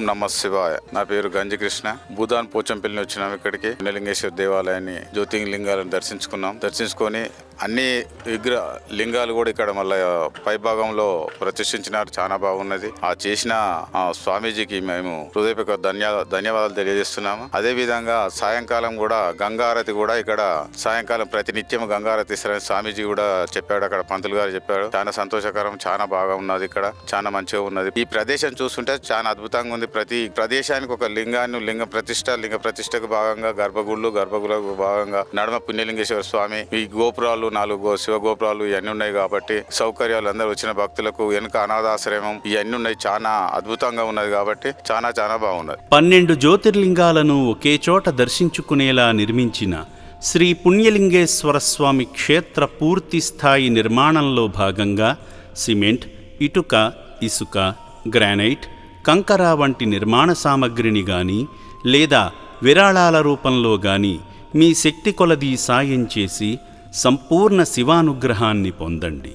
నమ శివాయ. నా పేరు గంజి కృష్ణ. భూదాన్ పోచంపల్లి వచ్చినాం. ఇక్కడికి పుణ్యలింగేశ్వర దేవాలయాన్ని, జ్యోతిర్లింగాలను దర్శించుకొని అన్ని విగ్రహ లింగాలు కూడా ఇక్కడ మళ్ళీ పై భాగంలో ప్రతిష్ఠించినారు. చాలా బాగున్నది. ఆ చేసిన స్వామీజీకి మేము హృదయపూర్వక ధన్యవాదాలు తెలియజేస్తున్నాము. అదే విధంగా సాయంకాలం కూడా గంగారతి కూడా ఇక్కడ సాయంకాలం ప్రతినిత్యం గంగారతి స్వామీజీ కూడా చెప్పాడు. అక్కడ పంతులు గారు చెప్పాడు. చాలా సంతోషకరం, చాలా బాగా ఉన్నది. ఇక్కడ చాలా మంచిగా ఉన్నది. ఈ ప్రదేశం చూస్తుంటే చాలా అద్భుతంగా ఉంది. ప్రతి ప్రదేశానికి ఒక లింగ ప్రతిష్టకు భాగంగా గర్భగుళ్ళకు భాగంగా నడుమ పుణ్యలింగేశ్వర స్వామి, ఈ గోపురాలు 4 శివ గోపురాలు ఇవన్నీ ఉన్నాయి. కాబట్టి సౌకర్యాలు అందరూ వచ్చిన భక్తులకు వెనుక అనాథాశ్రమం ఇవన్నీ ఉన్నాయి. చాలా అద్భుతంగా ఉన్నది. కాబట్టి చాలా బాగున్నది. 12 జ్యోతిర్లింగాలను ఒకే చోట దర్శించుకునేలా నిర్మించిన శ్రీ పుణ్యలింగేశ్వర స్వామి క్షేత్ర పూర్తి స్థాయి నిర్మాణంలో భాగంగా సిమెంట్, ఇటుక, ఇసుక, గ్రానైట్, కంకర వంటి నిర్మాణ సామగ్రిని గాని లేదా విరాళాల రూపంలో గాని మీ శక్తి కొలది సాయం చేసి సంపూర్ణ శివానుగ్రహాన్ని పొందండి.